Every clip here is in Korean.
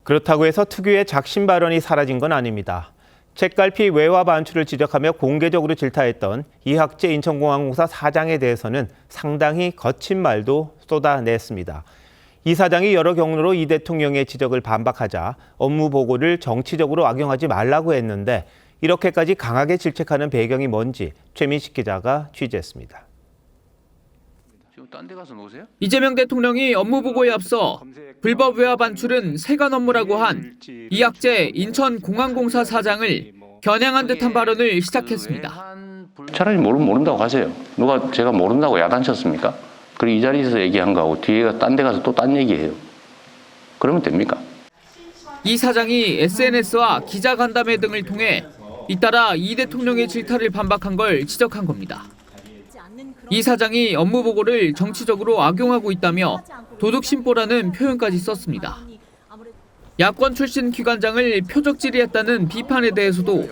그렇다고 해서 특유의 작심 발언이 사라진 건 아닙니다. 책갈피 외화 반출을 지적하며 공개적으로 질타했던 이학재 인천공항공사 사장에 대해서는 상당히 거친 말도 쏟아냈습니다. 이 사장이 여러 경로로 이 대통령의 지적을 반박하자 업무 보고를 정치적으로 악용하지 말라고 했는데 이렇게까지 강하게 질책하는 배경이 뭔지 최민식 기자가 취재했습니다. 이재명 대통령이 업무 보고에 앞서 불법 외화 반출은 세관 업무라고 한 이학재 인천공항공사 사장을 겨냥한 듯한 발언을 시작했습니다. 차라리 모른다고 하세요. 누가 제가 모른다고 야단쳤습니까? 그리고 이 자리에서 얘기한 거하고 뒤에 딴 데 가서 또 딴 얘기해요. 그러면 됩니까? 이 사장이 SNS와 기자간담회 등을 통해 잇따라 이 대통령의 질타를 반박한 걸 지적한 겁니다. 이 사장이 업무 보고를 정치적으로 악용하고 있다며 도둑심보라는 표현까지 썼습니다. 야권 출신 기관장을 표적질의했다는 비판에 대해서도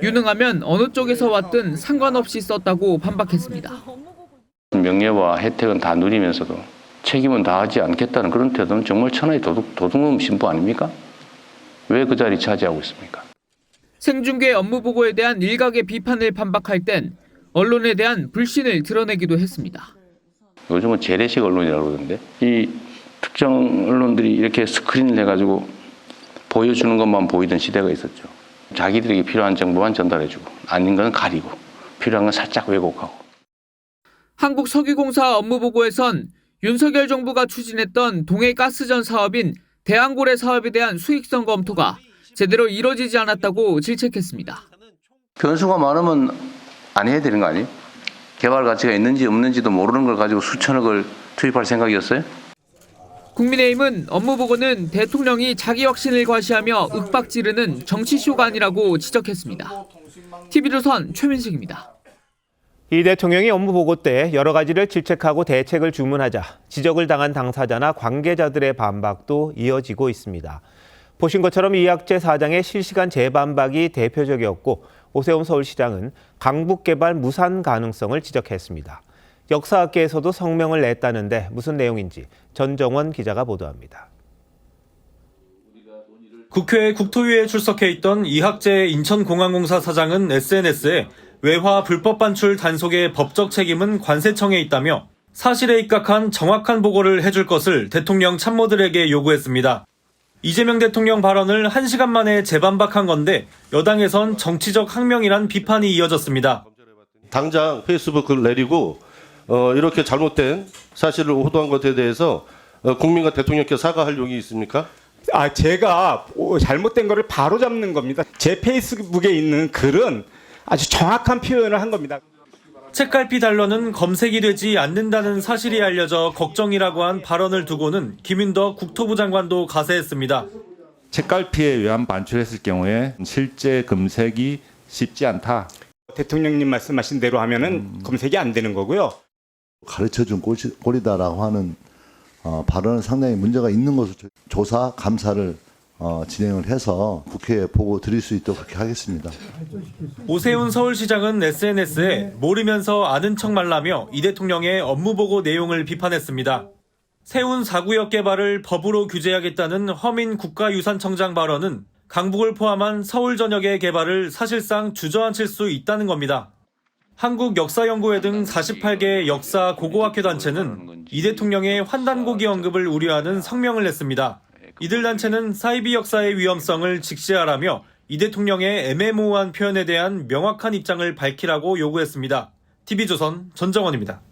유능하면 어느 쪽에서 왔든 상관없이 썼다고 반박했습니다. 명예와 혜택은 다 누리면서도 책임은 다하지 않겠다는 그런 태도는 정말 천하의 도둑놈 신부 아닙니까? 왜 그 자리 차지하고 있습니까? 생중계 업무 보고에 대한 일각의 비판을 반박할 땐 언론에 대한 불신을 드러내기도 했습니다. 요즘은 재래식 언론이라고 그러는데 이 특정 언론들이 이렇게 스크린을 해가지고 보여주는 것만 보이던 시대가 있었죠. 자기들에게 필요한 정보만 전달해주고 아닌 건 가리고 필요한 건 살짝 왜곡하고. 한국석유공사 업무 보고에선 윤석열 정부가 추진했던 동해가스전 사업인 대한고래 사업에 대한 수익성 검토가 제대로 이뤄지지 않았다고 질책했습니다. 변수가 많으면 안 해야 되는 거 아니에요? 개발 가치가 있는지 없는지도 모르는 걸 가지고 수천억을 투입할 생각이었어요? 국민의힘은 업무 보고는 대통령이 자기 확신을 과시하며 윽박지르는 정치쇼가 아니라고 지적했습니다. TV조선 최민식입니다. 이 대통령이 업무 보고 때 여러 가지를 질책하고 대책을 주문하자 지적을 당한 당사자나 관계자들의 반박도 이어지고 있습니다. 보신 것처럼 이학재 사장의 실시간 재반박이 대표적이었고 오세훈 서울시장은 강북개발 무산 가능성을 지적했습니다. 역사학계에서도 성명을 냈다는데 무슨 내용인지 전정원 기자가 보도합니다. 국회 국토위에 출석해 있던 이학재 인천공항공사 사장은 SNS에 외화 불법 반출 단속의 법적 책임은 관세청에 있다며 사실에 입각한 정확한 보고를 해줄 것을 대통령 참모들에게 요구했습니다. 이재명 대통령 발언을 1시간 만에 재반박한 건데 여당에선 정치적 항명이란 비판이 이어졌습니다. 당장 페이스북을 내리고 이렇게 잘못된 사실을 호도한 것에 대해서 국민과 대통령께 사과할 용이 있습니까? 제가 잘못된 거를 바로잡는 겁니다. 제 페이스북에 있는 글은 아주 정확한 표현을 한 겁니다. 책갈피 달러는 검색이 되지 않는다는 사실이 알려져 걱정이라고 한 발언을 두고는 김윤덕 국토부 장관도 가세했습니다. 책갈피에 의한 반출했을 경우에 실제 검색이 쉽지 않다. 대통령님 말씀하신 대로 하면은 검색이 안 되는 거고요. 가르쳐준 꼴이다라고 하는 발언은 상당히 문제가 있는 것으로 조사, 감사를 진행을 해서 국회에 보고 드릴 수 있도록 그렇게 하겠습니다. 오세훈 서울시장은 SNS에 모르면서 아는 척 말라며 이 대통령의 업무 보고 내용을 비판했습니다. 세운 4구역 개발을 법으로 규제하겠다는 허민 국가유산청장 발언은 강북을 포함한 서울 전역의 개발을 사실상 주저앉힐 수 있다는 겁니다. 한국역사연구회 등 48개 역사 고고학회 단체는 이 대통령의 환단고기 언급을 우려하는 성명을 냈습니다. 이들 단체는 사이비 역사의 위험성을 직시하라며 이 대통령의 애매모호한 표현에 대한 명확한 입장을 밝히라고 요구했습니다. TV조선 전정원입니다.